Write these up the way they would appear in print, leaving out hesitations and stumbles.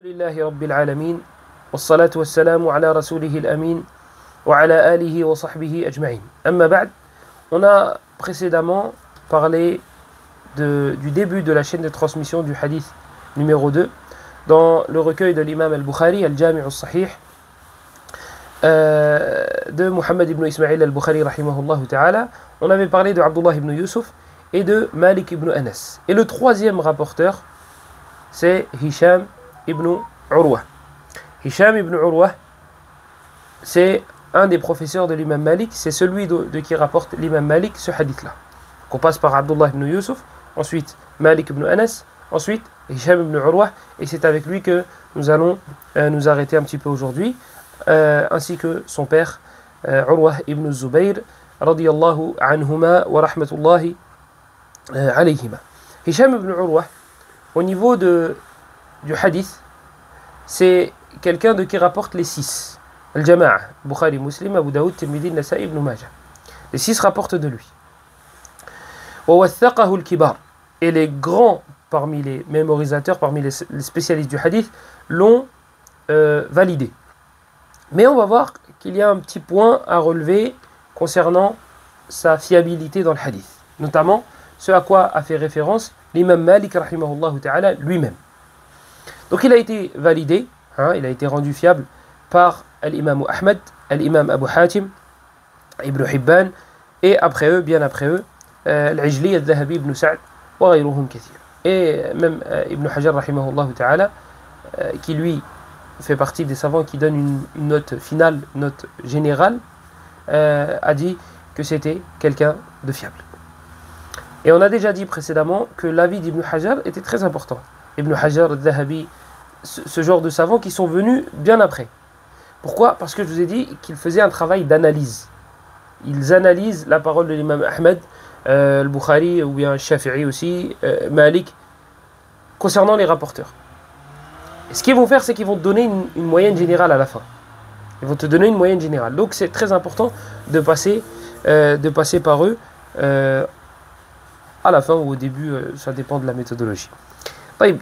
لله رب العالمين والصلاة والسلام على رسوله الأمين وعلى آله وصحبه أجمعين. أما بعد, on a précédemment parlé du début de la chaîne de transmission du hadith numéro 2 dans le recueil de l'imam al-Bukhari, al-Jami' al-Sahih, de Muhammad ibn Ismail al-Bukhari rahimahullah ta'ala. On avait parlé de Abdullah ibn Yusuf et de Malik ibn Anas. Et le troisième rapporteur, c'est Hisham ibn Urwa. Hisham ibn Urwa, c'est un des professeurs de l'imam Malik, c'est celui de qui rapporte l'imam Malik ce hadith-là. On passe par Abdullah ibn Yusuf, ensuite Malik ibn Anas, ensuite Hisham ibn Urwa, et c'est avec lui que nous allons nous arrêter un petit peu aujourd'hui, ainsi que son père Urwa ibn Zubayr, radiyallahu anhuma wa rahmatullahi alayhima. Hisham ibn Urwa, au niveau du hadith, c'est quelqu'un de qui rapporte les 6. Al-Jama'a, Bukhari, Muslim, Abu Daoud, Tirmidhi, Nasa'i, Ibn Majah. Les 6 rapportent de lui. وَوَثَّقَهُ الْكِبَارِ. Et les grands parmi les mémorisateurs, parmi les spécialistes du hadith, l'ont validé. Mais on va voir qu'il y a un petit point à relever concernant sa fiabilité dans le hadith. Notamment ce à quoi a fait référence l'imam Malik rahimahullah ta'ala lui-même. Donc il a été validé, il a été rendu fiable par l'imam Ahmad, l'imam Abu Hatim, Ibn Hibban, et après eux, bien après eux, l'Ijli, al-Dhahabi, Ibn Sa'd, wa ghayruhum kathir. Et même Ibn Hajar rahimahullah ta'ala, qui lui fait partie des savants qui donnent une note finale, une note générale, a dit que c'était quelqu'un de fiable. Et on a déjà dit précédemment que l'avis d'Ibn Hajar était très important. Ibn Hajar, al-Dhahabi, ce genre de savants qui sont venus bien après. Pourquoi ? Parce que je vous ai dit qu'ils faisaient un travail d'analyse. Ils analysent la parole de l'imam Ahmed, le Bukhari ou bien Shafi'i aussi, Malik, concernant les rapporteurs. Et ce qu'ils vont faire, c'est qu'ils vont te donner une moyenne générale à la fin. Ils vont te donner une moyenne générale. Donc c'est très important de passer par eux à la fin ou au début, ça dépend de la méthodologie.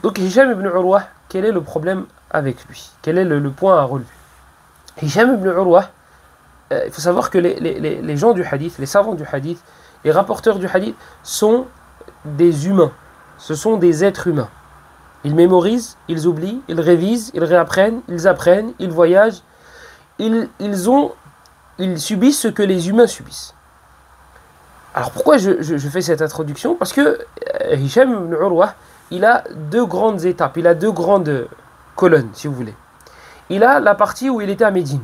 Donc Hisham ibn Urwa, quel est le problème avec lui? Quel est le point à relever? Hisham ibn Urwa, il faut savoir que les gens du hadith, les savants du hadith, les rapporteurs du hadith sont des humains. Ce sont des êtres humains. Ils mémorisent, ils oublient, ils révisent, ils réapprennent, ils apprennent, ils voyagent. Ils subissent ce que les humains subissent. Alors pourquoi je fais cette introduction? Parce que Hisham ibn Urwa, il a deux grandes étapes, il a deux grandes colonnes, si vous voulez. Il a la partie où il était à Médine.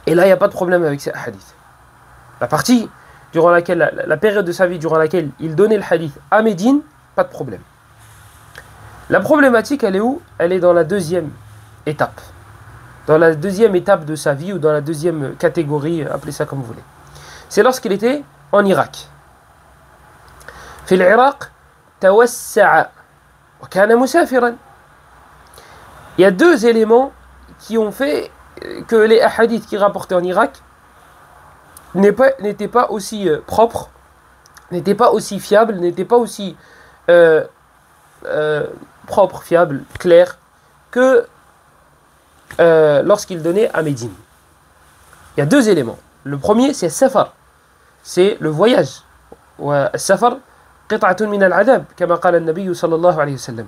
Et là, il n'y a pas de problème avec ces hadiths. La partie durant laquelle, la période de sa vie durant laquelle il donnait le hadith à Médine, pas de problème. La problématique, elle est où? Elle est dans la deuxième étape. Dans la deuxième étape de sa vie, ou dans la deuxième catégorie, appelez ça comme vous voulez. C'est lorsqu'il était en Irak. في العراق توسع وكان مسافرا. Il y a deux éléments qui ont fait que les hadiths qui rapportaient en Irak n'étaient pas aussi propres, n'étaient pas aussi fiables, n'étaient pas aussi propres, fiables, clairs que lorsqu'il donnait à Médine. Il y a deux éléments. Le premier, c'est safar, c'est le voyage. Safar qit'atun min al-adab, kama qala an-nabiy sallallahu alayhi wa sallam.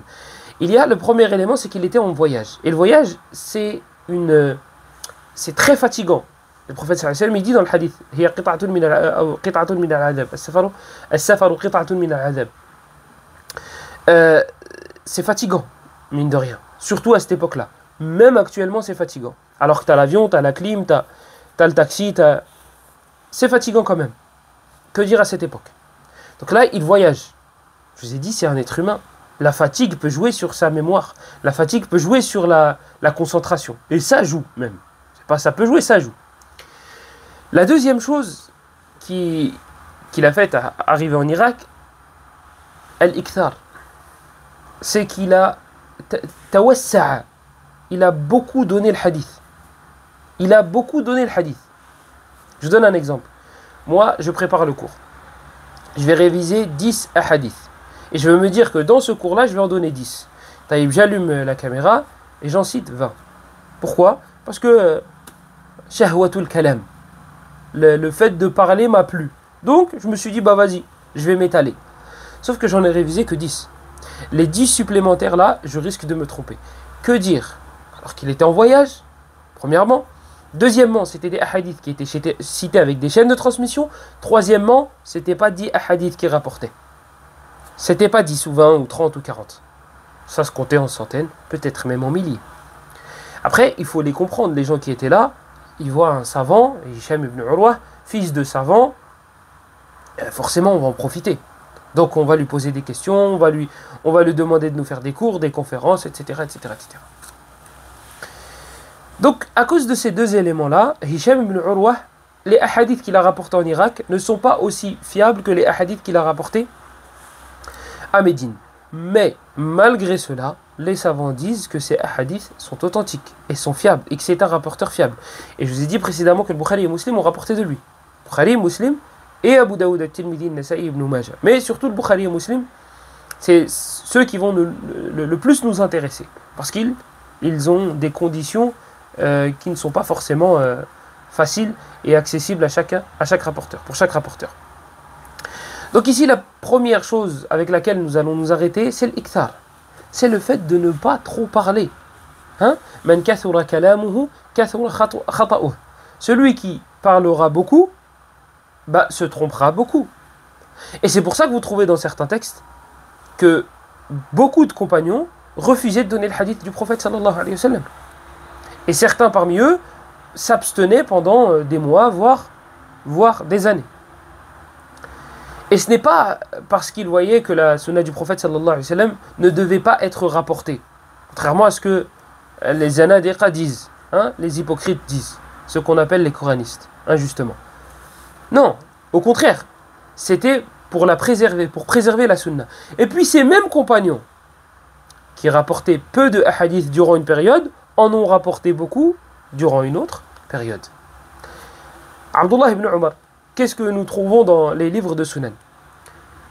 Il y a le premier élément, c'est qu'il était en voyage. Et le voyage, c'est très fatigant. Le prophète sallallahu alayhi wa sallam, il dit dans le hadith, hiya qit'atun min al-adab, as-safaru qit'atun min al-adab. C'est fatigant, mine de rien. Surtout à cette époque-là. Même actuellement, c'est fatigant. Alors que tu as l'avion, tu as la clim, tu as le taxi, c'est fatigant quand même. Que dire à cette époque? Donc là, il voyage. Je vous ai dit, c'est un être humain. La fatigue peut jouer sur sa mémoire. La fatigue peut jouer sur la concentration. Et ça joue même. C'est pas ça peut jouer, ça joue. La deuxième chose qu'il a faite à arriver en Irak, al-ikthar, c'est qu'il a tawassa'a. Il a beaucoup donné le hadith. Il a beaucoup donné le hadith. Je vous donne un exemple. Moi, je prépare le cours. Je vais réviser 10 hadiths. Et je vais me dire que dans ce cours-là, je vais en donner 10. J'allume la caméra Et j'en cite 20. Pourquoi? Parce que shahwatul kalam, le fait de parler m'a plu. Donc, je me suis dit, bah vas-y, je vais m'étaler. Sauf que j'en ai révisé que 10. Les 10 supplémentaires là, je risque de me tromper. Que dire? Alors qu'il était en voyage, premièrement. Deuxièmement, c'était des hadiths qui étaient cités avec des chaînes de transmission. Troisièmement, c'était pas 10 hadiths qui rapportaient. C'était pas 10 ou 20 ou 30 ou 40. Ça se comptait en centaines, peut-être même en milliers. Après, il faut les comprendre. Les gens qui étaient là, ils voient un savant, Hisham ibn Urwa, fils de savant, forcément on va en profiter. Donc on va lui poser des questions, on va lui demander de nous faire des cours, des conférences, etc., etc., etc. Donc à cause de ces deux éléments-là, Hisham ibn Urwa, les hadiths qu'il a rapportés en Irak ne sont pas aussi fiables que les hadiths qu'il a rapportés à Médine. Mais malgré cela, les savants disent que ces hadiths sont authentiques et sont fiables et que c'est un rapporteur fiable. Et je vous ai dit précédemment que le Bukhari et Muslim ont rapporté de lui. Bukhari, Muslim et Abu Daoud, At-Tirmidhi, Nasa'i, Ibn Majah. Mais surtout le Bukhari et Muslim, c'est ceux qui vont le plus nous intéresser. Parce qu'ils ont des conditions qui ne sont pas forcément faciles et accessibles à chaque rapporteur, pour chaque rapporteur. Donc ici, la première chose avec laquelle nous allons nous arrêter, c'est l'ikthar. C'est le fait de ne pas trop parler. Man kathura kalamuhu, kathura khata'uh. Celui qui parlera beaucoup, se trompera beaucoup. Et c'est pour ça que vous trouvez dans certains textes que beaucoup de compagnons refusaient de donner le hadith du prophète sallallahu alayhi wa sallam. Et certains parmi eux s'abstenaient pendant des mois, voire des années. Et ce n'est pas parce qu'ils voyaient que la sunna du prophète sallallahu alayhi wa sallam ne devait pas être rapportée. Contrairement à ce que les zanadiqa disent, les hypocrites disent, ce qu'on appelle les coranistes, injustement. Non, au contraire, c'était pour la préserver, pour préserver la sunna. Et puis ces mêmes compagnons qui rapportaient peu de hadiths durant une période, en ont rapporté beaucoup durant une autre période. Abdullah ibn Umar, qu'est-ce que nous trouvons dans les livres de Sunan?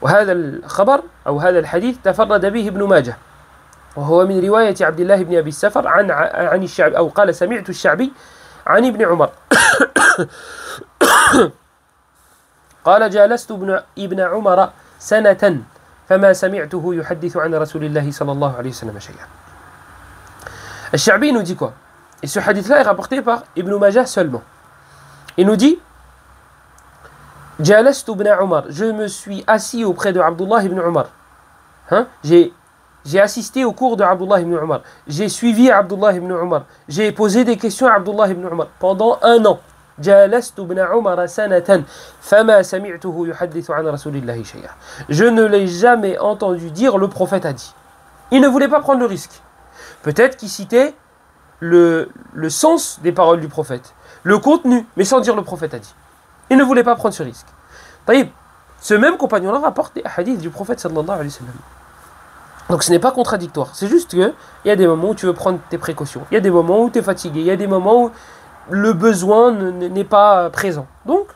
وهذا الخبر أو هذا الحديث تفرد به ابن ماجه وهو من رواية عبد الله بن أبي السفر عن الشعبي أو قال سمعت الشعبي عن ابن عمر قال جالست ابن عمر سنة فما سمعته يحدث عن رسول الله صلى الله عليه وسلم شيئا. Al-Sha'bi nous dit quoi? Et ce hadith-là est rapporté par Ibn Majah seulement. Il nous dit Jalastu ibn Umar, je me suis assis auprès de Abdullah ibn Umar. J'ai assisté au cours de Abdullah ibn Umar. J'ai suivi Abdullah ibn Umar. J'ai posé des questions à Abdullah ibn Umar pendant un an. Jalastu ibn Umar sanatan, fama sami'tuhu yuhaddithu an rasulillahi shay'a. Je ne l'ai jamais entendu dire le prophète a dit. Il ne voulait pas prendre le risque. Peut-être qu'il citait le sens des paroles du prophète, le contenu, mais sans dire le prophète a dit. Il ne voulait pas prendre ce risque. Taïb, ce même compagnon-là rapporte des hadiths du prophète sallallahu alayhi wa sallam. Donc ce n'est pas contradictoire. C'est juste qu'il y a des moments où tu veux prendre tes précautions. Il y a des moments où tu es fatigué. Il y a des moments où le besoin n'est pas présent. Donc,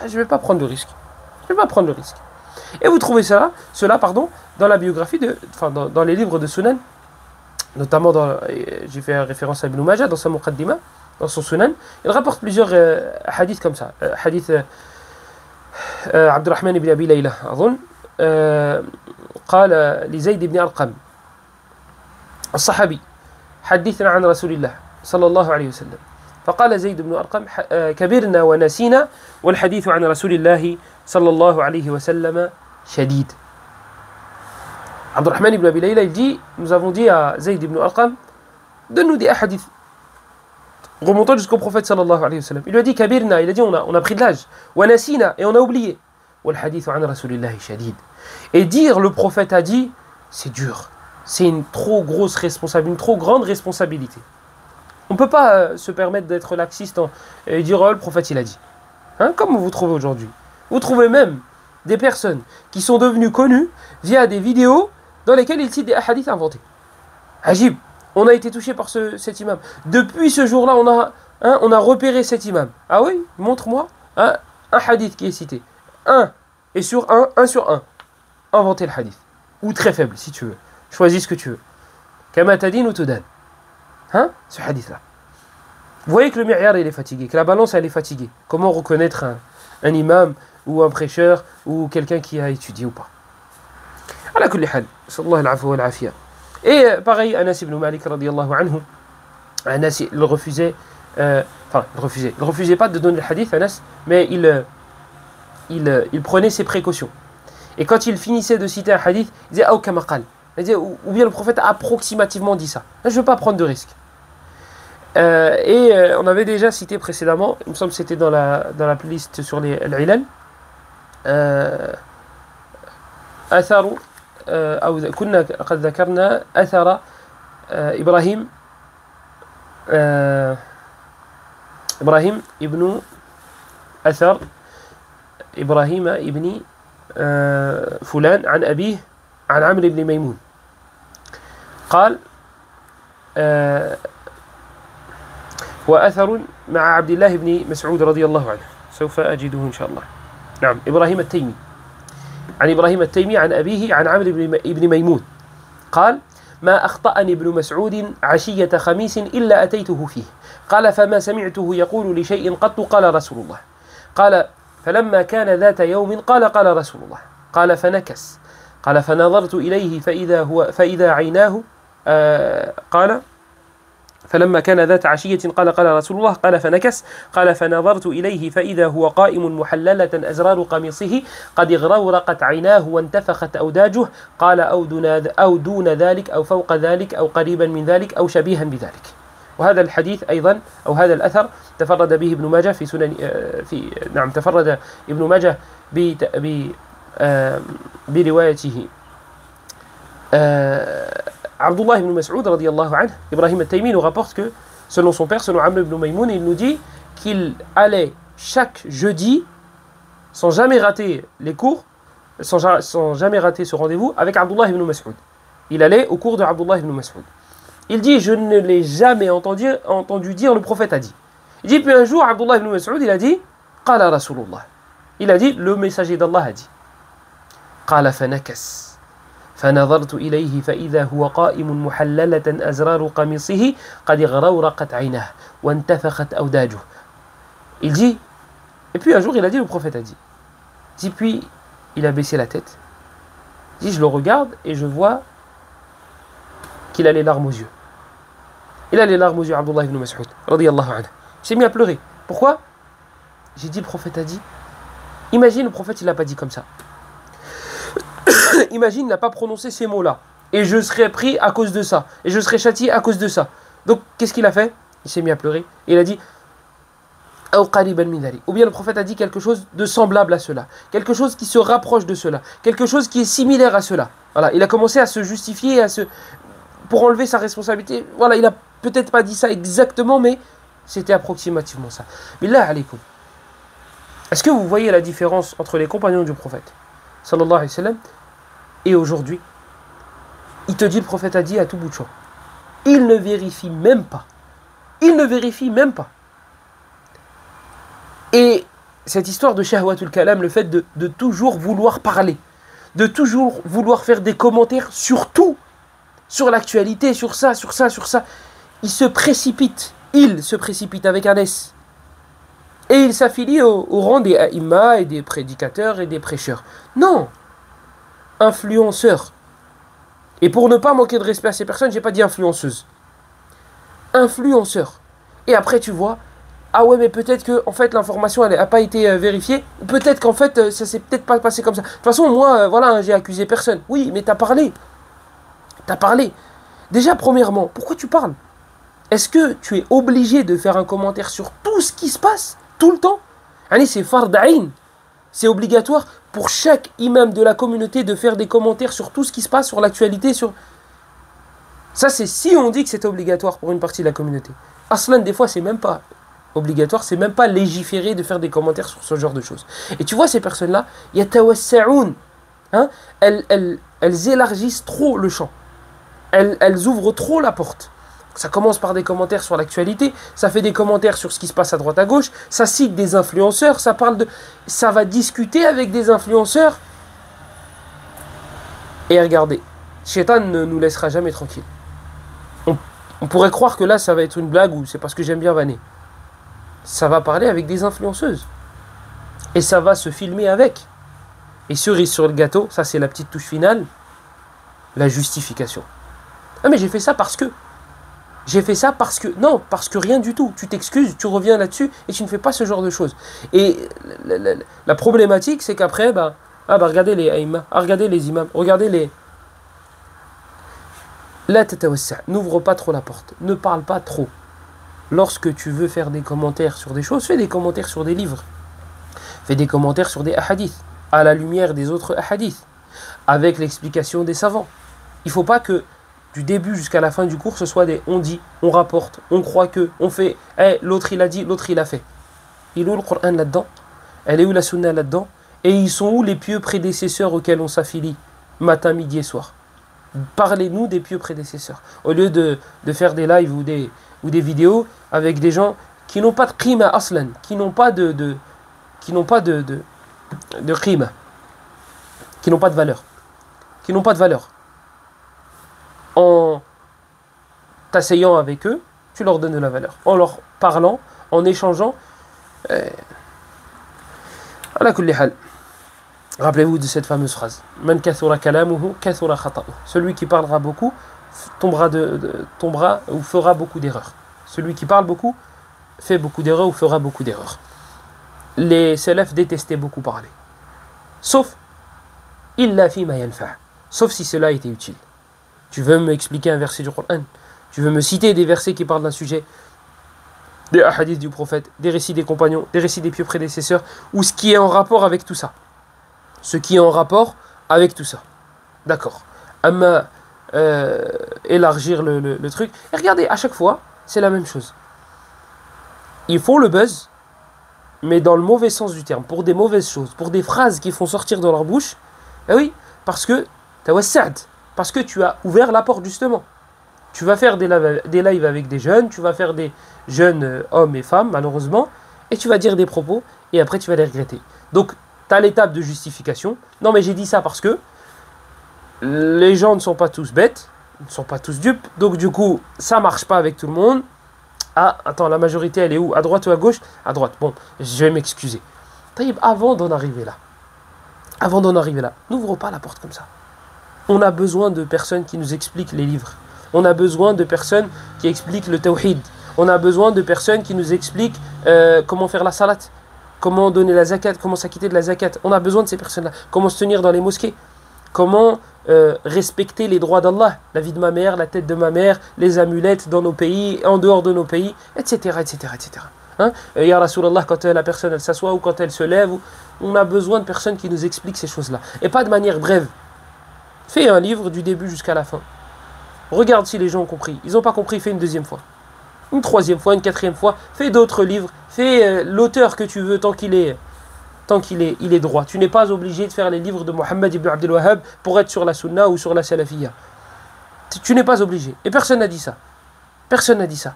je ne vais pas prendre de risque. Je ne vais pas prendre le risque. Et vous trouvez cela dans la biographie, dans les livres de Sunan. Notamment, j'ai fait référence à Ibn Majah dans sa Muqaddima, dans son Sunan. Il rapporte plusieurs hadiths comme ça. Hadith Abdurrahman ibn Abi Layla, أظن قال لزيد بن أرقم الصحابي حدثنا عن رسول الله صلى الله عليه وسلم فقال زيد بن أرقم كبرنا ونسينا والحديث عن رسول الله صلى الله عليه وسلم شديد. Abdurrahman ibn Abi Layla, il dit, nous avons dit à Zayd ibn Arqam, donne-nous des hadiths remontant jusqu'au prophète sallallahu alayhi wa sallam. Il lui a dit kabirna, il a dit on a pris de l'âge, wa nasina, et on a oublié. Wal hadithu an rasulillahi shadid. Et dire le prophète a dit, c'est dur. C'est une trop grosse responsabilité, une trop grande responsabilité. On ne peut pas se permettre d'être laxiste et dire oh, le prophète il a dit. Comme vous trouvez aujourd'hui. Vous trouvez même des personnes qui sont devenues connues via des vidéos dans lesquels il cite des hadiths inventés. Ajib, on a été touché par cet imam. Depuis ce jour-là, on a repéré cet imam. Ah oui, montre-moi un hadith qui est cité. Un sur un. Inventer le hadith. Ou très faible, si tu veux. Choisis ce que tu veux. Kamatadin ou Tudan. Hein, ce hadith-là. Vous voyez que le mi'yar il est fatigué, que la balance elle est fatiguée. Comment reconnaître un imam ou un prêcheur ou quelqu'un qui a étudié ou pas? Ala kulli hal, sallallahu al-afwa wal-afiya. Et pareil, Anas ibn Malik radiyallahu anhu, Anas il refusait, il refusait pas de donner le hadith, Anas, mais il prenait ses précautions. Et quand il finissait de citer un hadith, il disait « Aw kama qal ». Il disait, ou bien le prophète a approximativement dit ça. Là, je ne veux pas prendre de risque. On avait déjà cité précédemment, il me semble que c'était dans la playlist sur les al-ilal, أثر أو كنا قد ذكرنا أثر إبراهيم ابن أثر إبراهيم ابن فلان عن أبيه عن عمرو بن ميمون قال وأثر مع عبد الله بن مسعود رضي الله عنه سوف أجده إن شاء الله. نعم، إبراهيم التيمي عن إبراهيم التيمي عن أبيه عن عمرو بن ميمون قال ما أخطأني ابن مسعود عشية خميس إلا أتيته فيه قال فما سمعته يقول لشيء قط قال رسول الله قال فلما كان ذات يوم قال رسول الله قال فنكس قال فنظرت إليه فإذا عيناه قال فلما كان ذات عشية قال رسول الله قال فنكس قال فنظرت إليه فإذا هو قائم محللة أزرار قميصه قد اغرورقت عيناه وانتفخت أوداجه قال أو دون ذلك أو فوق ذلك أو قريبا من ذلك أو شبيها بذلك. وهذا الحديث أيضا أو هذا الأثر تفرد به ابن ماجه في سنن تفرد ابن ماجه بروايته Abdullah ibn Mas'ud radiyallahu anhu, Ibrahim al-Taymi nous rapporte que selon son père, selon Amr ibn Maymoun, il nous dit qu'il allait chaque jeudi sans jamais rater les cours, sans jamais rater ce rendez-vous avec Abdullah ibn Mas'ud. Il allait au cours de Abdullah ibn Mas'ud. Il dit je ne l'ai jamais entendu dire le prophète a dit. Il dit puis un jour Abdullah ibn Mas'ud il a dit qala Rasulullah. Il a dit le messager d'Allah a dit. Qala fanakas. فنظرت إليه فإذا هو قائم محللة أزرار قميصه قد غرورقت عيناه وانتفخت أوداجه. Il dit, et puis un jour il a dit, le prophète a dit. Il dit, puis il a baissé la tête. Il dit, je le regarde et je vois qu'il a les larmes aux yeux. Il a les larmes aux yeux, Abdullah ibn Mas'ud, radiyallahu anhu. Il s'est mis à pleurer. Pourquoi? J'ai dit, le prophète a dit. Imagine, le prophète il n'a pas dit comme ça. Imagine, il n'a pas prononcé ces mots-là. Et je serais pris à cause de ça. Et je serais châtié à cause de ça. Donc, qu'est-ce qu'il a fait? Il s'est mis à pleurer. Et il a dit ou bien le prophète a dit quelque chose de semblable à cela. Quelque chose qui se rapproche de cela. Quelque chose qui est similaire à cela. Voilà, il a commencé à se justifier, pour enlever sa responsabilité. Voilà, il n'a peut-être pas dit ça exactement, mais c'était approximativement ça. Billah alaykoum. Est-ce que vous voyez la différence entre les compagnons du prophète sallallahu alayhi wa sallam et aujourd'hui? Il te dit, le prophète a dit à tout bout de champ. Il ne vérifie même pas. Il ne vérifie même pas. Et cette histoire de shahwatul kalam, le fait de toujours vouloir parler, de toujours vouloir faire des commentaires sur tout, sur l'actualité, sur ça, sur ça, sur ça, il se précipite avec un S. Et il s'affilie au rang des aïmma et des prédicateurs et des prêcheurs. Non, influenceur. Et pour ne pas manquer de respect à ces personnes, j'ai pas dit influenceuse. Influenceur. Et après tu vois, ah ouais mais peut-être que en fait l'information elle a pas été vérifiée. Peut-être qu'en fait ça s'est peut-être pas passé comme ça. De toute façon moi voilà j'ai accusé personne. Oui mais t'as parlé. T'as parlé. Déjà premièrement, pourquoi tu parles? Est-ce que tu es obligé de faire un commentaire sur tout ce qui se passe tout le temps? Allez, c'est fard ayn. C'est obligatoire pour chaque imam de la communauté de faire des commentaires sur tout ce qui se passe, sur l'actualité, sur... Ça, c'est si on dit que c'est obligatoire pour une partie de la communauté. Aslan, des fois, c'est même pas obligatoire, c'est même pas légiféré de faire des commentaires sur ce genre de choses. Et tu vois, ces personnes-là, yatawassa'oun, hein, elles élargissent trop le champ. Elles ouvrent trop la porte. Ça commence par des commentaires sur l'actualité, ça fait des commentaires sur ce qui se passe à droite à gauche, ça cite des influenceurs, ça va discuter avec des influenceurs. Et regardez, Shaitan ne nous laissera jamais tranquille. On pourrait croire que là, ça va être une blague ou c'est parce que j'aime bien vanner. Ça va parler avec des influenceuses. Et ça va se filmer avec. Et cerise sur le gâteau, ça c'est la petite touche finale, la justification. Ah mais j'ai fait ça parce que. J'ai fait ça parce que... Non, parce que rien du tout. Tu t'excuses, tu reviens là-dessus et tu ne fais pas ce genre de choses. Et la problématique, c'est qu'après, regardez les aïmas, regardez les imams, regardez les... La tatawassa, n'ouvre pas trop la porte, ne parle pas trop. Lorsque tu veux faire des commentaires sur des choses, fais des commentaires sur des livres. Fais des commentaires sur des hadiths, à la lumière des autres hadiths, avec l'explication des savants. Il ne faut pas que du début jusqu'à la fin du cours, ce soit des on dit, on rapporte, on croit que, on fait, l'autre il a dit, l'autre il a fait. Il est où le Coran là-dedans? Elle est où la Sunna là-dedans? Et ils sont où les pieux prédécesseurs auxquels on s'affilie, matin, midi et soir? Parlez-nous des pieux prédécesseurs. Au lieu de faire des lives ou des vidéos avec des gens qui n'ont pas de qima aslan, qui n'ont pas de qima, qui n'ont pas de valeur. Qui n'ont pas de valeur. En t'asseyant avec eux, tu leur donnes de la valeur. En leur parlant, en échangeant. Ala kulli hal. Rappelez-vous de cette fameuse phrase. Man kathura kalamuhu kathura khata'uhu. Celui qui parlera beaucoup tombera ou fera beaucoup d'erreurs. Celui qui parle beaucoup fait beaucoup d'erreurs ou fera beaucoup d'erreurs. Les salafs détestaient beaucoup parler. Sauf illa fi ma yanfa'. Sauf si cela était utile. Tu veux m'expliquer un verset du Coran? Tu veux me citer des versets qui parlent d'un sujet? Des hadiths du prophète, des récits des compagnons, des récits des pieux prédécesseurs, ou ce qui est en rapport avec tout ça. Ce qui est en rapport avec tout ça. D'accord. Amma élargir le truc. Et regardez, à chaque fois, c'est la même chose. Ils font le buzz, mais dans le mauvais sens du terme, pour des mauvaises choses, pour des phrases qui font sortir de leur bouche. Eh oui, parce que parce que tu as ouvert la porte justement. Tu vas faire des lives avec des jeunes, tu vas faire des jeunes hommes et femmes, malheureusement, et tu vas dire des propos, et après tu vas les regretter. Donc, tu as l'étape de justification. Non, mais j'ai dit ça parce que les gens ne sont pas tous bêtes, ne sont pas tous dupes, donc du coup, ça marche pas avec tout le monde. Ah, attends, la majorité, elle est où? À droite ou à gauche? À droite. Bon, je vais m'excuser. Avant d'en arriver là, n'ouvre pas la porte comme ça. On a besoin de personnes qui nous expliquent les livres. On a besoin de personnes qui expliquent le tawhid. On a besoin de personnes qui nous expliquent comment faire la salat, comment donner la zakat, comment s'acquitter de la zakat. On a besoin de ces personnes-là. Comment se tenir dans les mosquées. Comment respecter les droits d'Allah. La vie de ma mère, la tête de ma mère, les amulettes dans nos pays, en dehors de nos pays, etc. etc., etc. Ya Rasulallah, quand la personne elle s'assoit ou quand elle se lève, on a besoin de personnes qui nous expliquent ces choses-là. Et pas de manière brève. Fais un livre du début jusqu'à la fin. Regarde si les gens ont compris. Ils n'ont pas compris, fais une deuxième fois. Une troisième fois, une quatrième fois. Fais d'autres livres. Fais l'auteur que tu veux tant qu'il est droit. Tu n'es pas obligé de faire les livres de Mohammed ibn Abdel Wahhab pour être sur la sunna ou sur la salafiyya. Tu n'es pas obligé. Et personne n'a dit ça. Personne n'a dit ça.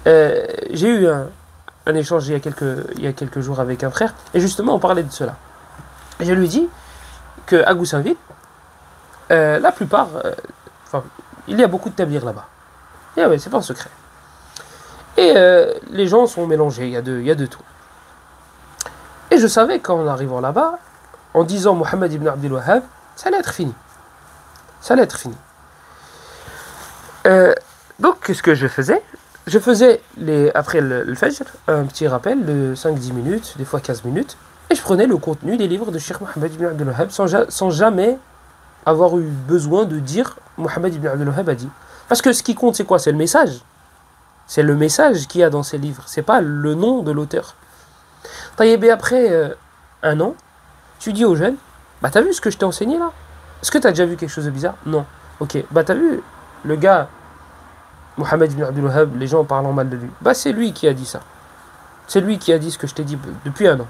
J'ai eu un échange il y a quelques jours avec un frère. Et justement, on parlait de cela. Et je lui ai dit qu'à Goussainville, la plupart, il y a beaucoup de tablirs là-bas. Et ouais, c'est pas un secret. Et les gens sont mélangés, il y a de tout. Et je savais qu'en arrivant là-bas, en disant Mohammed ibn Abdel Wahhab, ça allait être fini. Ça allait être fini. Donc, qu'est-ce que je faisais? Je faisais, après le Fajr, un petit rappel de 5-10 minutes, des fois 15 minutes, et je prenais le contenu des livres de Cheikh Mohammed ibn Abdel Wahhab sans jamais avoir eu besoin de dire Mohammed ibn Abdel Wahhab a dit. Parce que ce qui compte, c'est quoi? C'est le message. C'est le message qu'il y a dans ces livres. C'est pas le nom de l'auteur. Et après un an, tu dis aux jeunes, t'as vu ce que je t'ai enseigné là? Est-ce que t'as déjà vu quelque chose de bizarre? Non. Ok, t'as vu le gars, Mohammed ibn Abdel Wahhab, les gens parlant mal de lui. C'est lui qui a dit ça. C'est lui qui a dit ce que je t'ai dit depuis un an.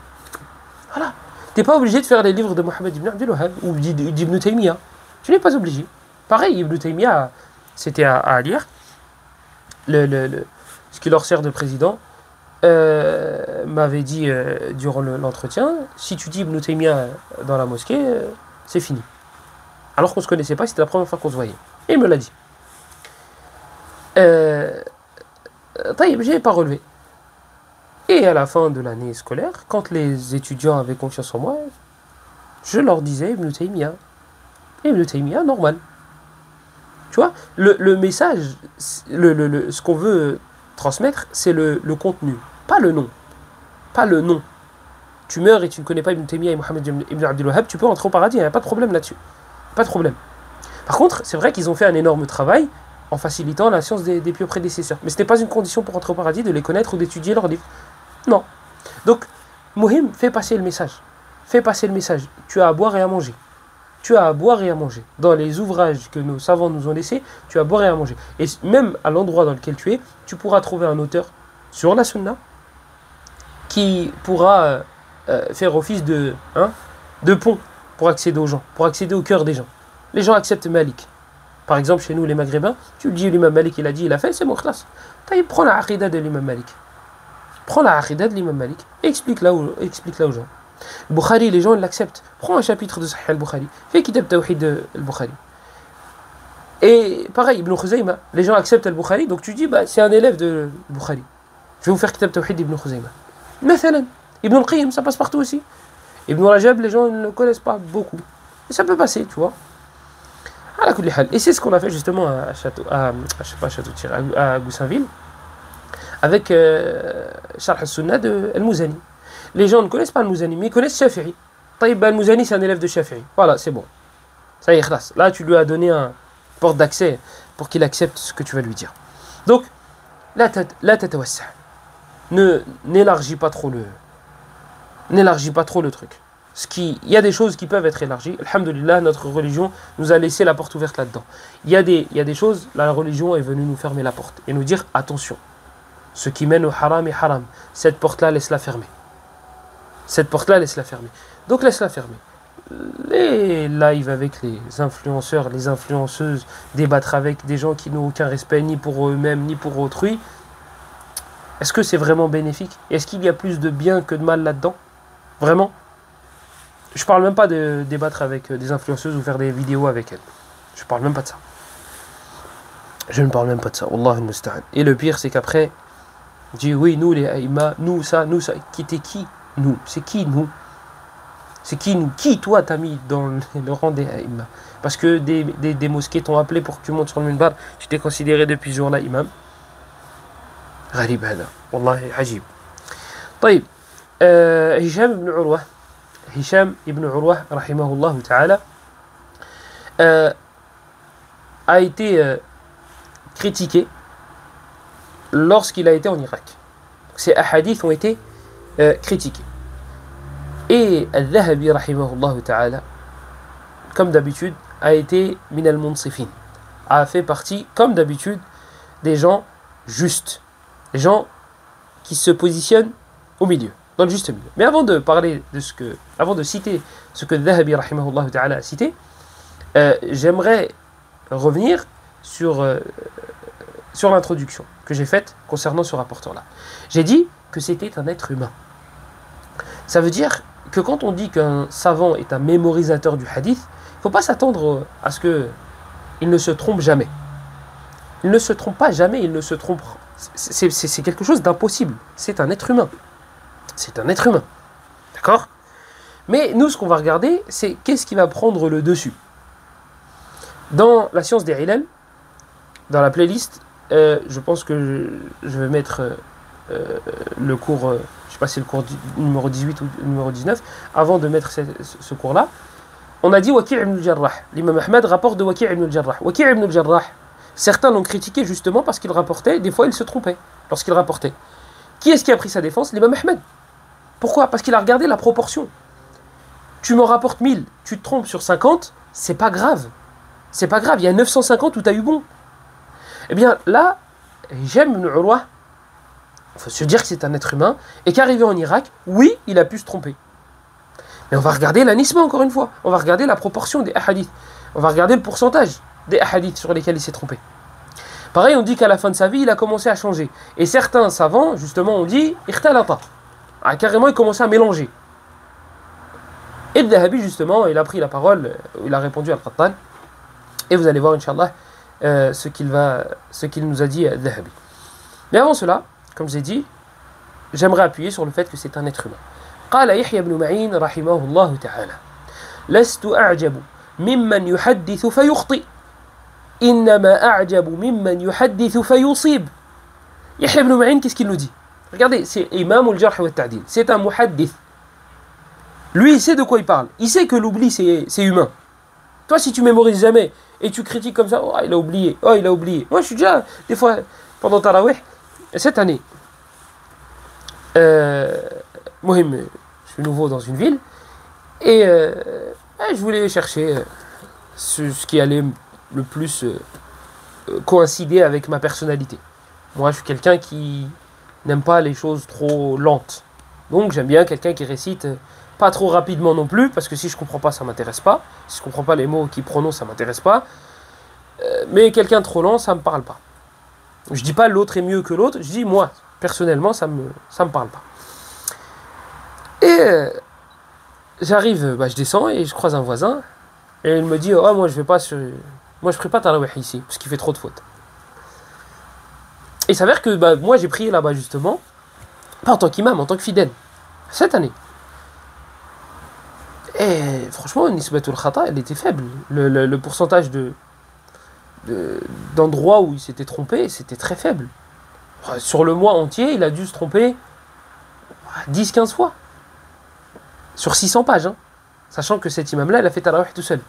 Voilà. T'es pas obligé de faire les livres de Mohammed ibn Abdel Wahhab ou d'Ibn Taymiyyah. Tu n'es pas obligé. Pareil, Ibn Taymiyyah, c'était à lire. Ce qui leur sert de président, m'avait dit durant l'entretien, si tu dis Ibn Taymiyyah dans la mosquée, c'est fini. Alors qu'on ne se connaissait pas, c'était la première fois qu'on se voyait. Et il me l'a dit. j'ai pas relevé. Et à la fin de l'année scolaire, quand les étudiants avaient confiance en moi, je leur disais Ibn Taymiyyah. Ibn Taymiyyah, normal. Tu vois, le message, ce qu'on veut transmettre, c'est le contenu, pas le nom. Pas le nom. Tu meurs et tu ne connais pas Ibn Taymiyyah et Mohammed Ibn Abdul Wahhab, tu peux entrer au paradis, il n'y a pas de problème là-dessus. Pas de problème. Par contre, c'est vrai qu'ils ont fait un énorme travail en facilitant la science des pieux prédécesseurs. Mais ce n'était pas une condition pour entrer au paradis de les connaître ou d'étudier leurs livres. Non. Donc, Mohim, fais passer le message. Fais passer le message. Tu as à boire et à manger. Tu as à boire et à manger. Dans les ouvrages que nos savants nous ont laissés, tu as à boire et à manger. Et même à l'endroit dans lequel tu es, tu pourras trouver un auteur sur la sunna qui pourra faire office de pont pour accéder aux gens, pour accéder au cœur des gens. Les gens acceptent Malik. Par exemple, chez nous, les Maghrébins, tu le dis, l'imam Malik, il a dit, il a fait, c'est bon, classe. Prends la aqidah de l'imam Malik. Prends la aqidah de l'imam Malik et explique-la aux gens. Bukhari, les gens ils l'acceptent. Prends un chapitre de Sahih al-Bukhari. Fais Kitab Tawhid al-Bukhari. Et pareil, Ibn Khuzayma, les gens acceptent al-Bukhari, donc tu dis, bah, c'est un élève de Bukhari. Je vais vous faire Kitab Tawhid d'Ibn Khuzayma. Mathalan, Ibn al-Qayyim, ça passe partout aussi. Ibn Rajab, les gens ne le connaissent pas beaucoup. Et ça peut passer, tu vois. Et c'est ce qu'on a fait justement à Goussainville, avec Sharh al-Sunnah de Al-Mouzani. Les gens ne connaissent pas Al-Mouzani, mais ils connaissent Shafi'i. Al-Mouzani, c'est un élève de Shafi'i. Voilà, c'est bon. Ça y est, khlas. Là, tu lui as donné un porte d'accès pour qu'il accepte ce que tu vas lui dire. Donc, la tatawassa. N'élargis pas trop le truc. Il y a des choses qui peuvent être élargies. Alhamdulillah, notre religion nous a laissé la porte ouverte là-dedans. Il y a des choses, la religion est venue nous fermer la porte et nous dire attention. Ce qui mène au haram est haram. Cette porte-là, laisse-la fermer. Donc laisse-la fermer. Les lives avec les influenceurs, les influenceuses, débattre avec des gens qui n'ont aucun respect ni pour eux-mêmes ni pour autrui, est-ce que c'est vraiment bénéfique? Est-ce qu'il y a plus de bien que de mal là-dedans? Vraiment? Je parle même pas de débattre avec des influenceuses ou faire des vidéos avec elles. Je parle même pas de ça. Wallah al-musta'an. Et le pire, c'est qu'après, on dit oui, nous les aïma, nous ça. T'es qui? Nous. C'est qui nous? C'est qui nous? Qui toi t'as mis dans le rang des aïma? Parce que des mosquées t'ont appelé pour que tu montes sur le minbar, tu t'es considéré depuis ce jour-là imam. غريب هذا والله عجيب. طيب هشام ibn Urwa rahimahullah ta'ala a été critiqué lorsqu'il a été en Irak. Ces hadiths ont été critiqués. Et Al-Dhahabi rahimahullah ta'ala, comme d'habitude, a été min al-munsifin, a fait partie, comme d'habitude, des gens justes, des gens qui se positionnent au milieu, dans le juste milieu. Mais avant de citer ce que Dhahabi rahimahullah ta'ala a cité, j'aimerais revenir sur l'introduction que j'ai faite concernant ce rapporteur-là. J'ai dit que c'était un être humain. Ça veut dire que quand on dit qu'un savant est un mémorisateur du hadith, il ne faut pas s'attendre à ce qu'il ne se trompe jamais. Il ne se trompe pas jamais, il ne se trompe. C'est quelque chose d'impossible. C'est un être humain. D'accord? Mais nous, ce qu'on va regarder, c'est qu'est-ce qui va prendre le dessus. Dans la science des ilal, dans la playlist, je pense que je vais mettre le cours, je ne sais pas si c'est le cours numéro 18 ou numéro 19, avant de mettre ce cours-là, on a dit Waki' ibn al-Jarrah. L'imam Ahmad rapporte de Waki' ibn al-Jarrah. Waki' ibn al-Jarrah, certains l'ont critiqué justement parce qu'il rapportait, des fois il se trompait lorsqu'il rapportait. Qui est-ce qui a pris sa défense? L'imam Ahmad. Pourquoi? Parce qu'il a regardé la proportion. Tu m'en rapportes 1000, tu te trompes sur 50, c'est pas grave. C'est pas grave, il y a 950 où tu as eu bon. Eh bien là, Hisham ibn Urwa, il faut se dire que c'est un être humain, et qu'arrivé en Irak, oui, il a pu se tromper. Mais on va regarder l'anisma encore une fois. On va regarder la proportion des hadiths. On va regarder le pourcentage des hadiths sur lesquels il s'est trompé. Pareil, on dit qu'à la fin de sa vie, il a commencé à changer. Et certains savants, justement, ont dit ikhtalata. Carrément, il commençait à mélanger. Et Dhahabi, justement, il a pris la parole, il a répondu à Al-Qattan. Et vous allez voir, Inch'Allah, ce qu'il nous a dit Dhahabi. Mais avant cela, comme j'ai dit, j'aimerais appuyer sur le fait que c'est un être humain. قال يحيى بن معين رحمه الله تعالى لست أعجب ممن يحدث فيخطئ إنما أعجب ممن يحدث فيصيب. Yahya ibn Ma'in, qu'est-ce qu'il nous dit? Regardez, c'est Imam al-Jarh wa Ta'dil. C'est un muhaddith. Lui, il sait de quoi il parle. Il sait que l'oubli, c'est humain. Toi, si tu mémorises jamais et tu critiques comme ça, oh, il a oublié, oh, il a oublié. Moi, je suis déjà, des fois, pendant Tarawih, cette année, Mohim, je suis nouveau dans une ville, et je voulais chercher ce qui allait le plus coïncider avec ma personnalité. Moi, je suis quelqu'un qui n'aime pas les choses trop lentes. Donc, j'aime bien quelqu'un qui récite pas trop rapidement non plus, parce que si je comprends pas, ça m'intéresse pas. Si je comprends pas les mots qu'il prononce, ça m'intéresse pas. Mais quelqu'un trop lent, ça me parle pas. Je dis pas l'autre est mieux que l'autre, je dis moi, personnellement, ça me parle pas. Et j'arrive, je descends et je croise un voisin, et il me dit, oh, moi, je ferai pas Tarawih ici, parce qu'il fait trop de fautes. Et il s'avère que moi j'ai prié là-bas justement, pas en tant qu'imam, en tant que fidèle, cette année. Et franchement, Nisbatul Khata, elle était faible. Le pourcentage d'endroits où il s'était trompé, c'était très faible. Sur le mois entier, il a dû se tromper 10-15 fois. Sur 600 pages, hein. Sachant que cet imam-là, il a fait Tarawih tout seul.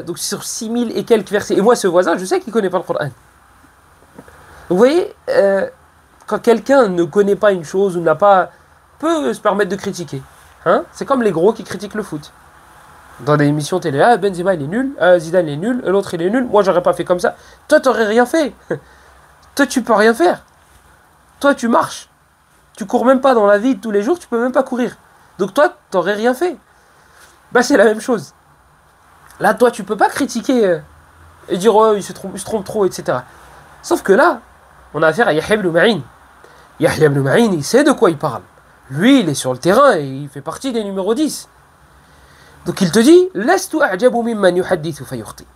Donc sur 6000 et quelques versets. Et moi, ce voisin, je sais qu'il ne connaît pas le Coran. Vous voyez, quand quelqu'un ne connaît pas une chose ou peut se permettre de critiquer, hein, c'est comme les gros qui critiquent le foot. Dans des émissions télé, Benzema il est nul, Zidane il est nul, l'autre il est nul, moi j'aurais pas fait comme ça. Toi t'aurais rien fait. Toi tu peux rien faire. Toi tu marches. Tu cours même pas dans la vie de tous les jours, tu peux même pas courir. Donc toi t'aurais rien fait. C'est la même chose. Là toi tu peux pas critiquer et dire oh il se trompe trop, etc. Sauf que là, on a affaire à Yahya ibn Ma'in. Yahya ibn Ma'in, il sait de quoi il parle. Lui, il est sur le terrain et il fait partie des numéros 10. Donc il te dit, Lastu a'jabu mimman yuhaddithu fayukhti.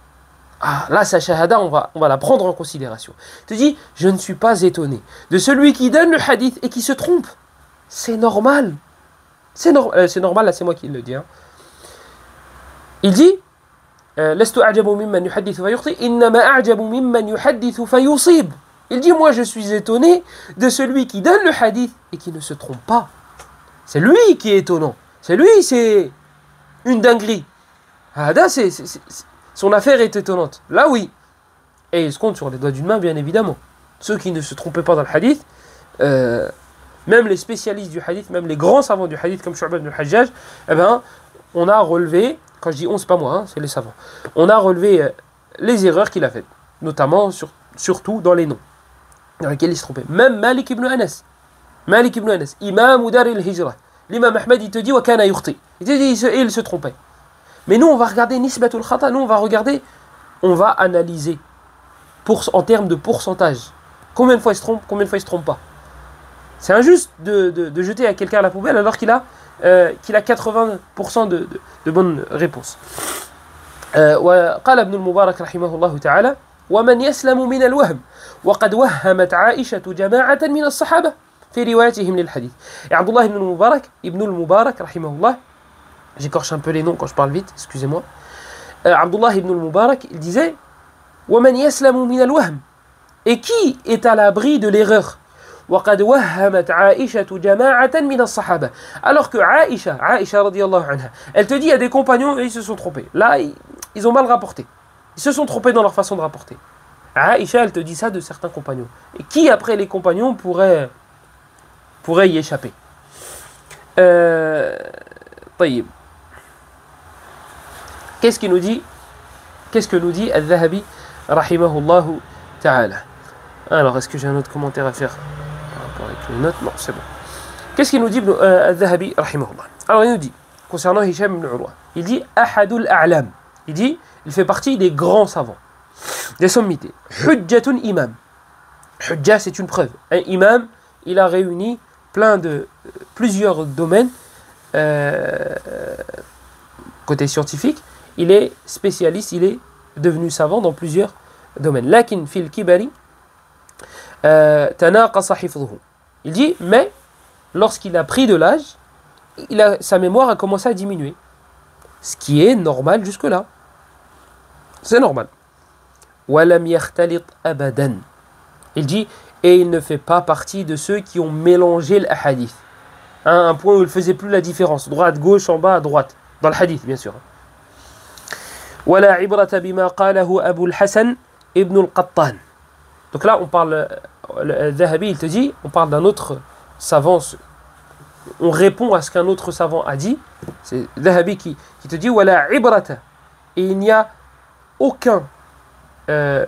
Ah, là, sa shahada, on va la prendre en considération. Il te dit, je ne suis pas étonné de celui qui donne le hadith et qui se trompe. C'est normal. C'est normal, là, c'est moi qui le dis. Hein. Il dit, لست أعجب ممن يحدث فيخطئ إنما أعجب ممن يحدث فيصيب. Il dit moi je suis étonné de celui qui donne le hadith et qui ne se trompe pas. C'est lui qui est étonnant. C'est une dinguerie. Son affaire est étonnante. Là oui. Et il se compte sur les doigts d'une main bien évidemment. Ceux qui ne se trompaient pas dans le hadith, même les spécialistes du hadith, même les grands savants du hadith comme Shu'bah ibn al-Hajjaj, on a relevé. Quand je dis on, c'est pas moi, hein, c'est les savants. On a relevé les erreurs qu'il a faites, notamment, surtout dans les noms, dans lesquels il se trompait. Même Malik ibn Anas, imam Dar al-Hijra, l'imam Ahmed, il te dit, wa kana yukhti. Il se trompait. Mais nous, on va regarder Nisbatul Khata, nous, on va analyser en termes de pourcentage. Combien de fois il se trompe, combien de fois il se trompe pas. C'est injuste de jeter à quelqu'un à la poubelle alors qu'il a 80% de bonnes réponses. وقال ابن المبارك رحمه الله تعالى ومن يسلم من الوهم وقد وهمت عائشة جماعة من الصحابة في روايتهم للحديث. Et Abdullah ibn al-Mubarak رحمه الله, j'écorche un peu les noms quand je parle vite, excusez-moi. Abdullah ibn al-Mubarak, il disait ومن يسلم من الوهم, et qui est à l'abri de l'erreur. وقد وهمت عائشة جماعة من الصحابة. Alors que Aïcha radiyallahu anha, elle te dit il y a des compagnons et ils se sont trompés. Là, ils ont mal rapporté. Ils se sont trompés dans leur façon de rapporter. Aïcha, elle te dit ça de certains compagnons. Et qui après les compagnons pourrait y échapper? طيب. Qu'est-ce que nous dit Al-Dhahabi rahimahullahu ta'ala? Alors, est-ce que j'ai un autre commentaire à faire avec les notes? Non, c'est bon. Qu'est-ce qu'il nous dit Al-Dhahabi rahimahullah? Alors, il nous dit, concernant Hisham ibn Urwa, il dit Ahadul A'lam. Il dit, il fait partie des grands savants, des sommités. Hujjatun imam. Hujja, c'est une preuve. Un imam, il a réuni plusieurs domaines. Côté scientifique, il est spécialiste, il est devenu savant dans plusieurs domaines. Lakin fil kibari tanaqasa hifdhuhu. Il dit, mais lorsqu'il a pris de l'âge, sa mémoire a commencé à diminuer. Ce qui est normal jusque-là. C'est normal. Walam yakhtalit abadan. Il dit, et il ne fait pas partie de ceux qui ont mélangé l'ahadith. Un point où il ne faisait plus la différence. Droite, gauche, en bas, à droite. Dans le hadith, bien sûr. Wala ibrata bima qalahu Abu al-Hasan ibn al-Qattan. Donc là, on parle, le Dhahabi, il te dit, on parle d'un autre savant. On répond à ce qu'un autre savant a dit. C'est Dhahabi qui te dit, Wala ibrata. Et il n'y a aucun. On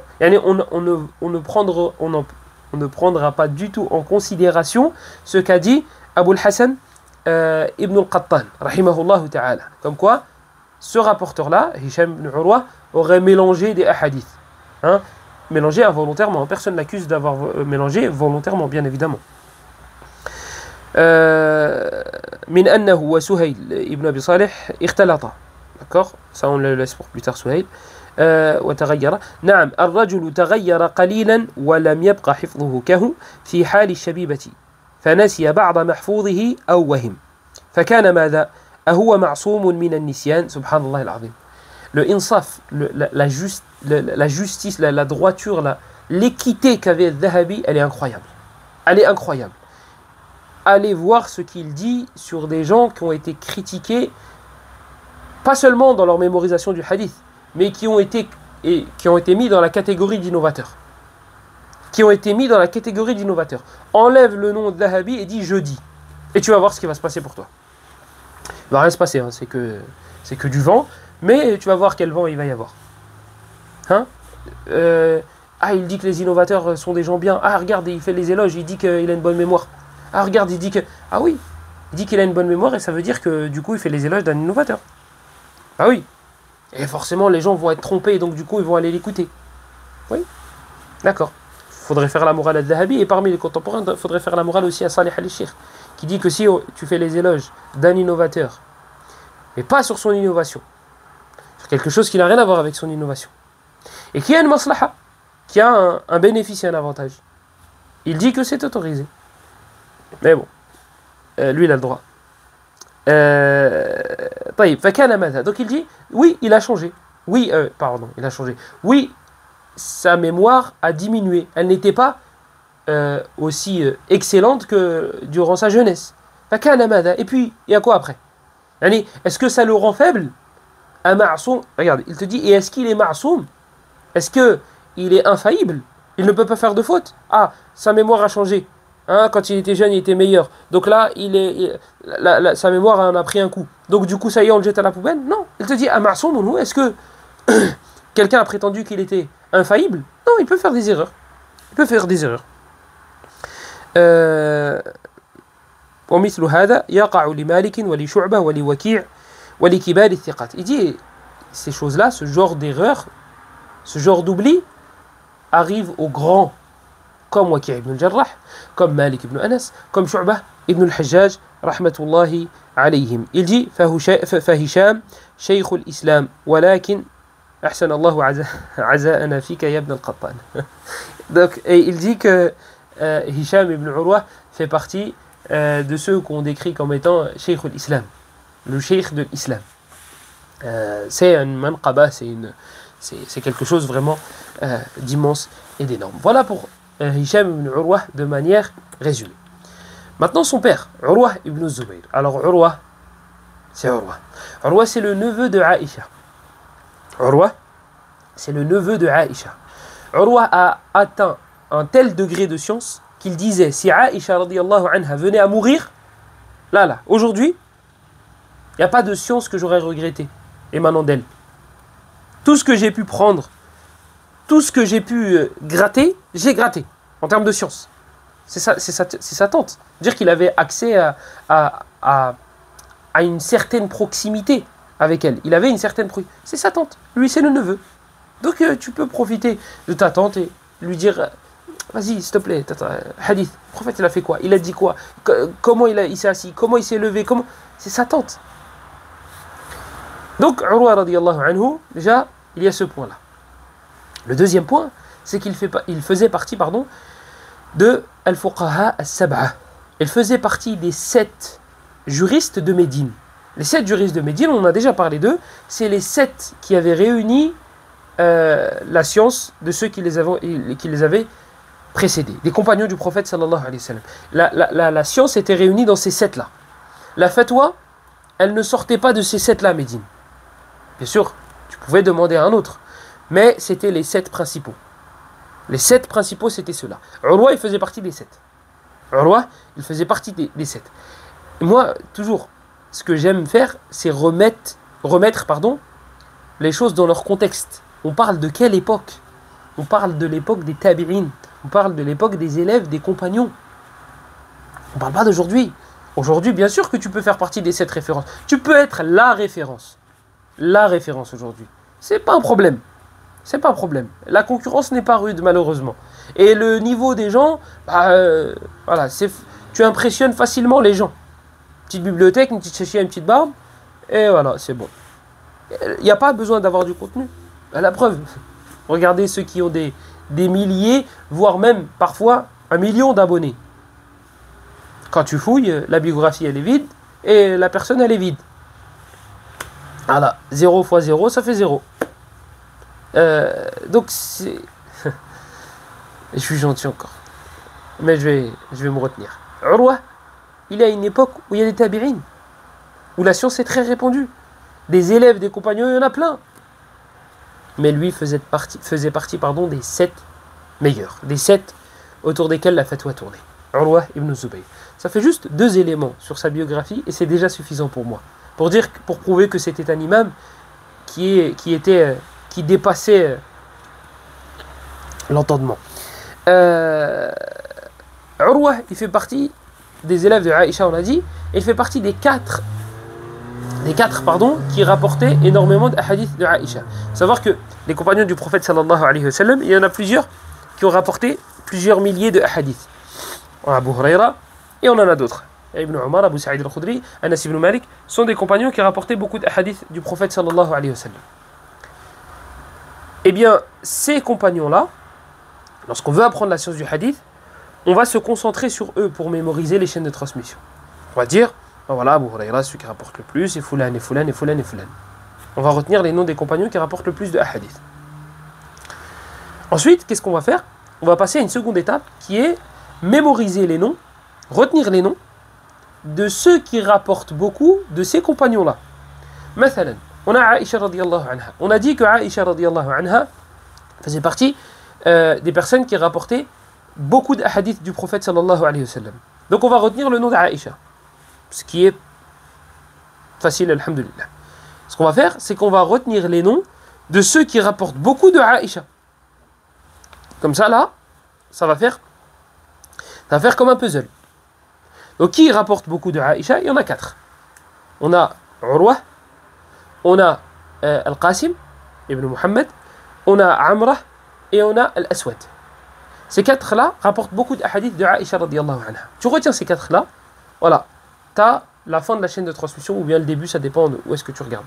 ne prendra pas du tout en considération ce qu'a dit Abu al-Hasan ibn al-Qattan, rahimahullah ta'ala. Comme quoi, ce rapporteur-là, Hisham ibn Urwa, aurait mélangé des ahadiths. Hein, mélangé involontairement. Personne n'accuse d'avoir mélangé volontairement, bien évidemment. Min annahu wa Suhayl ibn Abi Salih ikhtalata. D'accord? Ça, on le laisse pour plus tard, Suhayl. وتغير نعم الرجل تغير قليلا ولم يبقى حفظه كه في حال الشبيبة فنسي بعض محفوظه أو وهم فكان ماذا أهو معصوم من النسيان سبحان الله العظيم. Le insaf, la justice, la droiture, l'équité qu'avait Dhahabi, elle est incroyable. Elle est incroyable. Allez voir ce qu'il dit sur des gens qui ont été critiqués, pas seulement dans leur mémorisation du hadith, mais qui ont été mis dans la catégorie d'innovateurs. Enlève le nom de Dhahabi et dis « je dis ». Et tu vas voir ce qui va se passer pour toi. Il ne va rien se passer, hein, c'est que du vent, mais tu vas voir quel vent il va y avoir. Hein, il dit que les innovateurs sont des gens bien. Ah, regarde, il fait les éloges, il dit qu'il a une bonne mémoire. Ah, regarde, il dit que... Ah oui, il dit qu'il a une bonne mémoire et ça veut dire que du coup, il fait les éloges d'un innovateur. Ah oui. Et forcément, les gens vont être trompés, donc du coup, ils vont aller l'écouter. Oui, d'accord. Il faudrait faire la morale à Dhahabi, et parmi les contemporains, il faudrait faire la morale aussi à Salih al-Sheikh, qui dit que si tu fais les éloges d'un innovateur, mais pas sur son innovation, sur quelque chose qui n'a rien à voir avec son innovation, et qui a une maslaha, qui a un bénéfice et un avantage, il dit que c'est autorisé. Mais bon, lui, il a le droit. Donc il dit, oui, il a changé. Oui, il a changé. Oui, sa mémoire a diminué. Elle n'était pas aussi excellente que durant sa jeunesse. Et puis, il y a quoi après? Est-ce que ça le rend faible? Regarde, il te dit, et est-ce qu'il est ma'soum? Est-ce qu'il est infaillible? Il ne peut pas faire de faute? Ah, sa mémoire a changé. Hein, quand il était jeune, il était meilleur. Donc là, sa mémoire en a pris un coup. Donc du coup, ça y est, on le jette à la poubelle? Non. Il te dit, est-ce que quelqu'un a prétendu qu'il était infaillible? Non, il peut faire des erreurs. ومثل هذا يقع لمالك ولشعبة ولوكيع ولكبار الثقات. Il dit, ces choses-là, ce genre d'erreur, ce genre d'oubli, arrive aux grands, comme Waki' ibn al-Jarrah, comme Malik ibn Anas, comme Shu'bah ibn al-Hajjaj, rahmatullahi alayhim. Il dit, فهشام شيخ الإسلام ولكن أحسن الله عزاءنا فيك يا ابن القطان. Donc, et il dit que Hisham ibn Urwa fait partie de ceux qu'on décrit comme étant Cheikh al-Islam, le Cheikh de l'Islam. C'est un manqaba, c'est quelque chose vraiment d'immense et d'énorme. Voilà pour Hisham ibn Urwa de manière résumée. Maintenant son père, Urwa ibn Zubayr. Alors Urwa, c'est Urwa. Urwa, c'est le neveu de Aïcha. Urwa, c'est le neveu de Aïcha. Urwa a atteint un tel degré de science qu'il disait, si Aïcha radiyallahu anha venait à mourir, là, aujourd'hui, il n'y a pas de science que j'aurais regretté émanant d'elle. Tout ce que j'ai pu prendre, tout ce que j'ai pu gratter, j'ai gratté, en termes de science. C'est sa tante. Dire qu'il avait accès à une certaine proximité avec elle. Il avait une certaine proximité. C'est sa tante. Lui, c'est le neveu. Donc, tu peux profiter de ta tante et lui dire, vas-y, s'il te plaît, hadith, le prophète, il a fait quoi? Il a dit quoi? Comment il s'est assis? Comment il s'est levé? C'est sa tante. Donc, Urwa radiyallahu anhu, déjà, il y a ce point-là. Le deuxième point, c'est il faisait partie de Al-Fuqaha As-Sab'a. Il faisait partie des 7 juristes de Médine. Les 7 juristes de Médine, on en a déjà parlé d'eux, c'est les 7 qui avaient réuni la science de ceux qui les avaient précédés, des compagnons du prophète sallallahu alayhi wa sallam. La science était réunie dans ces 7-là. La fatwa, elle ne sortait pas de ces 7-là à Médine. Bien sûr, tu pouvais demander à un autre, mais c'était les 7 principaux. Les 7 principaux, c'était ceux-là. Urwa, il faisait partie des 7. Urwa, il faisait partie des 7. Et moi, toujours, ce que j'aime faire, c'est remettre les choses dans leur contexte. On parle de quelle époque? On parle de l'époque des tabi'in. On parle de l'époque des élèves, des compagnons. On ne parle pas d'aujourd'hui. Aujourd'hui, bien sûr que tu peux faire partie des 7 références. Tu peux être la référence. La référence aujourd'hui. C'est pas un problème. C'est pas un problème. La concurrence n'est pas rude, malheureusement. Et le niveau des gens, voilà, tu impressionnes facilement les gens. Petite bibliothèque, une petite chéchia, une petite barbe, et voilà, c'est bon. Il n'y a pas besoin d'avoir du contenu. La preuve, regardez ceux qui ont des milliers, voire même parfois 1 million d'abonnés. Quand tu fouilles, la biographie elle est vide et la personne elle est vide. Voilà, 0 fois 0, ça fait 0. Donc c'est... Je suis gentil encore. Mais je vais me retenir. Urwa, il y a une époque où il y a des tabi'in, où la science est très répandue. Des élèves, des compagnons, il y en a plein. Mais lui faisait partie des 7 meilleurs, des 7 autour desquels la fatwa tournait. Urwa ibn Zubayr. Ça fait juste 2 éléments sur sa biographie et c'est déjà suffisant pour moi. Pour prouver que c'était un imam qui dépassait l'entendement. Urwa, il fait partie des élèves de Aïcha, on a dit, et il fait partie des 4 qui rapportaient énormément de hadiths de Aïcha. Savoir que les compagnons du prophète sallallahu alayhi wa sallam, il y en a plusieurs qui ont rapporté plusieurs milliers de hadiths. Abu Huraira, et on en a d'autres. Ibn Umar, Abu Sa'id al-Khudri, Anas ibn Malik, sont des compagnons qui rapportaient beaucoup de hadiths du prophète sallallahu alayhi wa sallam. Eh bien, ces compagnons-là, lorsqu'on veut apprendre la science du hadith, on va se concentrer sur eux pour mémoriser les chaînes de transmission. On va dire, voilà, Abu Huraira, celui qui rapporte le plus, et Fulan, et Fulan, et Fulan, et Fulan. On va retenir les noms des compagnons qui rapportent le plus de hadith. Ensuite, qu'est-ce qu'on va faire? On va passer à une seconde étape qui est mémoriser les noms, retenir les noms de ceux qui rapportent beaucoup de ces compagnons-là. Mathalan, on a Aïcha radiyallahu anha. On a dit que Aïcha radiyallahu anha faisait partie des personnes qui rapportaient beaucoup de hadiths du prophète sallallahu alayhi wa sallam. Donc on va retenir le nom d'Aïcha. Ce qui est facile, alhamdulillah. Ce qu'on va faire, c'est qu'on va retenir les noms de ceux qui rapportent beaucoup de Aïcha. Comme ça, là, ça va faire comme un puzzle. Donc qui rapporte beaucoup de Aïcha? Il y en a 4. On a Urwa, on a Al-Qasim ibn Muhammad, on a Amrah et on a Al-Aswad. Ces 4-là rapportent beaucoup de hadiths de Aïcha radiyallahu anha. Tu retiens ces 4-là, voilà, tu as la fin de la chaîne de transmission ou bien le début, ça dépend de où est-ce que tu regardes.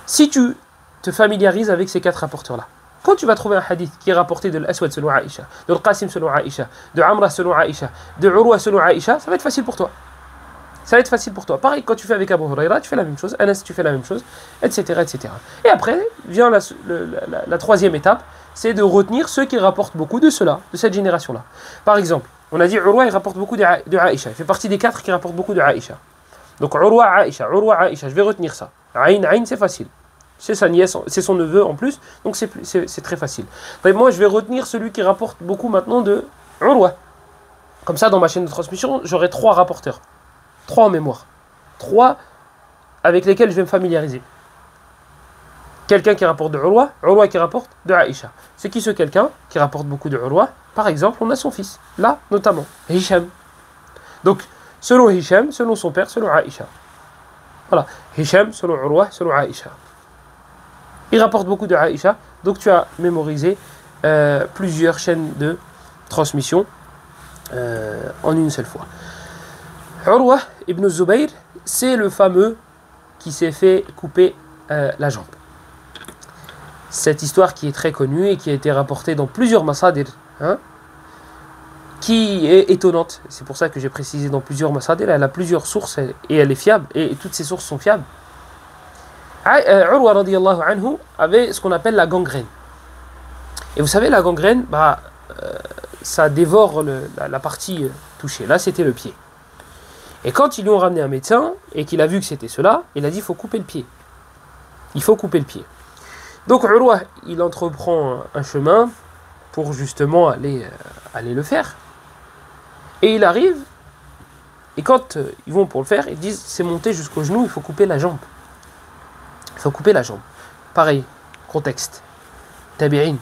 Si tu te familiarises avec ces 4 rapporteurs-là, quand tu vas trouver un hadith qui est rapporté de l'Aswad selon Aïcha, de l'Qasim selon Aïcha, de Amrah selon Aïcha, de Urwa selon Aïcha, ça va être facile pour toi. Ça va être facile pour toi. Pareil, quand tu fais avec Abu Huraira, tu fais la même chose. Anas, tu fais la même chose, etc. etc. Et après, vient la troisième étape, c'est de retenir ceux qui rapportent beaucoup de cela, de cette génération-là. Par exemple, on a dit Urwa, il rapporte beaucoup de Aïcha. Il fait partie des 4 qui rapportent beaucoup de Aïcha. Donc Urwa, Aïcha, je vais retenir ça. Aïn, c'est facile. C'est sa nièce, c'est son neveu en plus, donc c'est très facile. Donc moi, je vais retenir celui qui rapporte beaucoup maintenant de Urwa. Comme ça, dans ma chaîne de transmission, j'aurai 3 rapporteurs. 3 en mémoire. 3 avec lesquels je vais me familiariser. Quelqu'un qui rapporte de Urwa, Urwa qui rapporte de Aïcha. C'est qui ce quelqu'un qui rapporte beaucoup de Urwa? Par exemple, on a son fils. Là, notamment, Hisham. Donc, selon Hisham, selon son père, selon Aïcha. Voilà. Hisham, selon Urwa, selon Aïcha. Il rapporte beaucoup de Aïcha. Donc, tu as mémorisé plusieurs chaînes de transmission en une seule fois. Urwa ibn Zubayr, c'est le fameux qui s'est fait couper la jambe. cette histoire qui est très connue et qui a été rapportée dans plusieurs masadir, hein, qui est étonnante. C'est pour ça que j'ai précisé dans plusieurs masadir, elle a plusieurs sources et elle est fiable, et toutes ces sources sont fiables. Urwa radiyallahu anhu avait ce qu'on appelle la gangrène. Et vous savez, la gangrène, ça dévore la partie touchée. Là, c'était le pied. Et quand ils lui ont ramené un médecin et qu'il a vu que c'était cela, il a dit il faut couper le pied. Il faut couper le pied. Donc Urwa, il entreprend un chemin pour justement aller le faire. Et il arrive, et quand ils vont pour le faire, ils disent c'est monté jusqu'au genou, il faut couper la jambe. Il faut couper la jambe. Pareil, contexte. Tabi'in.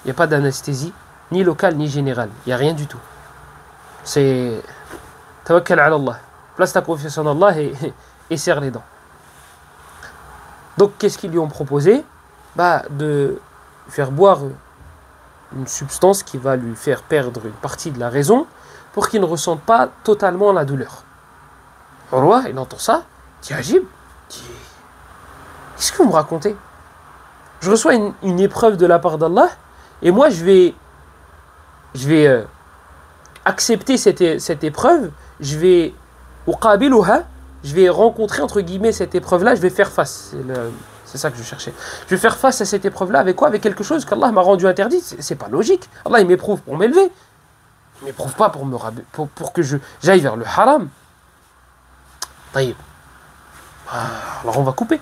Il n'y a pas d'anesthésie, ni locale, ni générale. Il n'y a rien du tout. C'est tawakkal ala Allah. Place ta confiance en Allah et serre les dents. Donc, qu'est-ce qu'ils lui ont proposé? De faire boire une substance qui va lui faire perdre une partie de la raison pour qu'il ne ressente pas totalement la douleur. Urwa, il entend ça, il dit Ajib, qu'est-ce que vous me racontez? Je reçois une épreuve de la part d'Allah et moi je vais accepter cette épreuve, je vais rencontrer entre guillemets cette épreuve-là, je vais faire face. C'est ça que je cherchais. Je vais faire face à cette épreuve-là avec quoi? Avec quelque chose qu'Allah m'a rendu interdit. C'est pas logique. Allah il m'éprouve pour m'élever. Il m'éprouve pas pour que j'aille vers le haram. Taïb. Alors on va couper.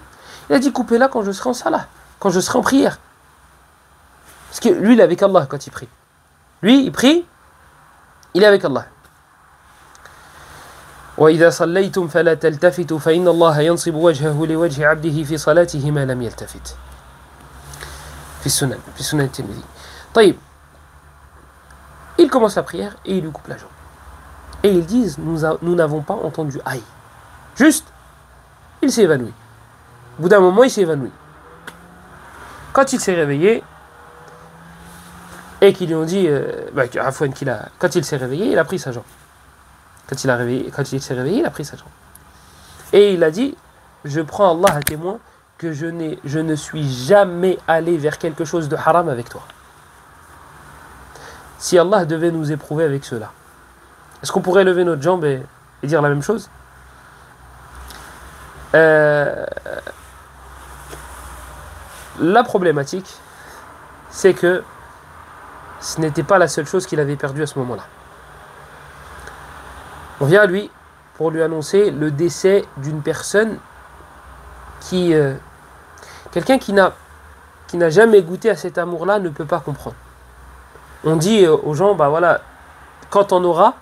Il a dit couper là quand je serai en salah, quand je serai en prière. Parce que lui il est avec Allah quand il prie. Lui il prie, il est avec Allah. وإذا صليتم فلا تلتفتوا فإن الله ينصب وجهه لوجه عبده في صلاته ما لم يلتفت. في السنن الترمذي. طيب. Il commence la prière et il lui coupe la jambe. Et ils disent nous n'avons pas entendu aïe. Juste, il s'est évanoui. Au bout d'un moment, il s'est évanoui. Quand il s'est réveillé, et qu'ils lui ont dit, quand il s'est réveillé, il a pris sa jambe. Quand il s'est réveillé, il a pris sa jambe. Et il a dit, je prends Allah à témoin que je ne suis jamais allé vers quelque chose de haram avec toi. Si Allah devait nous éprouver avec cela, est-ce qu'on pourrait lever notre jambe et dire la même chose? La problématique, c'est que ce n'était pas la seule chose qu'il avait perdue à ce moment-là. On vient à lui pour lui annoncer le décès d'une personne quelqu'un qui n'a jamais goûté à cet amour-là ne peut pas comprendre. On dit aux gens, quand on aura,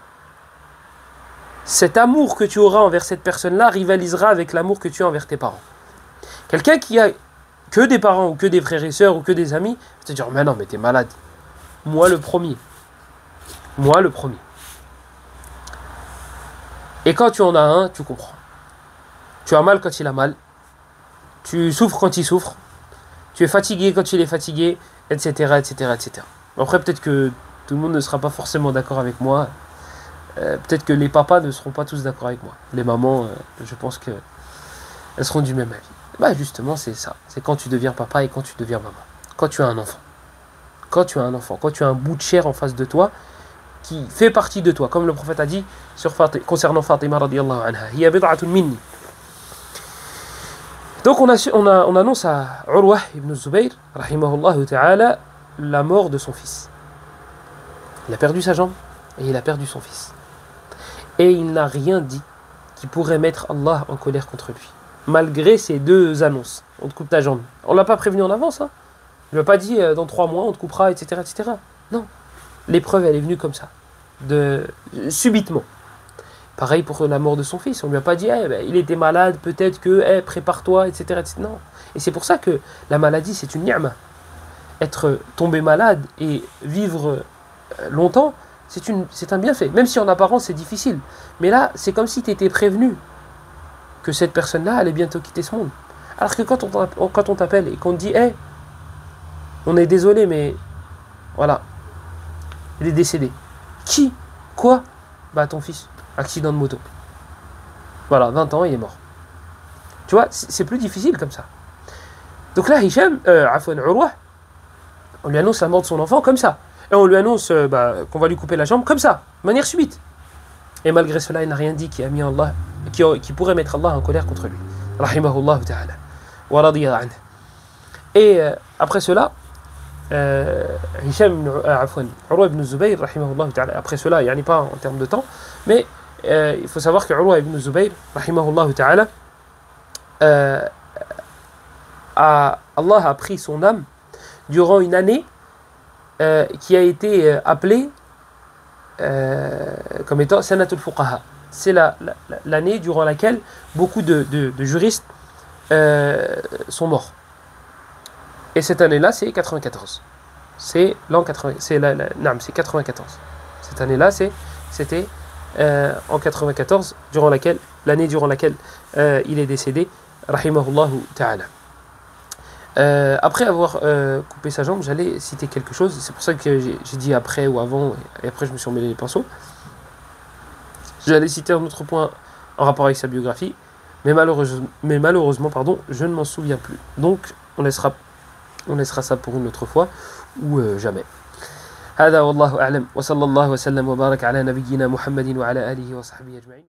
cet amour que tu auras envers cette personne-là rivalisera avec l'amour que tu as envers tes parents. Quelqu'un qui a que des parents ou que des frères et sœurs ou que des amis, va te dire, mais non, mais t'es malade. Moi le premier. Et quand tu en as un, tu comprends. Tu as mal quand il a mal. Tu souffres quand il souffre. Tu es fatigué quand il est fatigué, etc., etc., etc. Après, peut-être que tout le monde ne sera pas forcément d'accord avec moi. Peut-être que les papas ne seront pas tous d'accord avec moi. Les mamans, je pense qu'elles seront du même avis. Justement, c'est ça. C'est quand tu deviens papa et quand tu deviens maman. Quand tu as un enfant. Quand tu as un bout de chair en face de toi, qui fait partie de toi, comme le prophète a dit concernant Fatima radiyallahu anha, hiya bid'atun minni. Donc on annonce à Urwa ibn Zubayr rahimahullah ta'ala la mort de son fils. Il a perdu sa jambe et il a perdu son fils. Et il n'a rien dit qui pourrait mettre Allah en colère contre lui. Malgré ces deux annonces. On te coupe ta jambe. On ne l'a pas prévenu en avance. Il ne lui a pas dit dans 3 mois on te coupera, etc., etc. Non. L'épreuve, elle est venue comme ça, subitement. Pareil pour la mort de son fils. On ne lui a pas dit, il était malade, peut-être que, prépare-toi, etc., etc. Non. Et c'est pour ça que la maladie, c'est une ni'ma. Être tombé malade et vivre longtemps, c'est un bienfait. Même si en apparence, c'est difficile. Mais là, c'est comme si tu étais prévenu que cette personne-là allait bientôt quitter ce monde. Alors que quand on t'appelle et qu'on te dit, on est désolé, mais voilà, il est décédé. Qui? Quoi? Ton fils. Accident de moto. Voilà, 20 ans, il est mort. Tu vois, c'est plus difficile comme ça. Donc là, Hicham, Afwan Urwa, on lui annonce la mort de son enfant comme ça. Et on lui annonce qu'on va lui couper la jambe comme ça, de manière subite. Et malgré cela, il n'a rien dit qui a mis Allah, qui pourrait mettre Allah en colère contre lui. Rahimahullah ta'ala. Wa radiya anhu. Et après cela, Urwa ibn Zubayr, rahimahullah ta'ala, après cela, il n'y a pas en termes de temps, mais il faut savoir que Urwa ibn Zubayr, rahimahullah ta'ala, Allah a pris son âme durant une année qui a été appelée comme étant Sanatul Fuqaha. C'est l'année durant laquelle beaucoup de juristes sont morts. Et cette année-là, c'est 94. C'est l'an 80, c'est 94. Cette année-là, c'était en 94, l'année durant laquelle il est décédé, rahimahullahu ta'ala. Après avoir coupé sa jambe, j'allais citer quelque chose. C'est pour ça que j'ai dit après ou avant, et après je me suis emmêlé les pinceaux. J'allais citer un autre point en rapport avec sa biographie, mais malheureusement, je ne m'en souviens plus. Donc, on laissera ça pour une autre fois, ou jamais. هذا والله أعلم وصلى الله وسلم وبارك على نبينا محمد وعلى آله وصحبه أجمعين.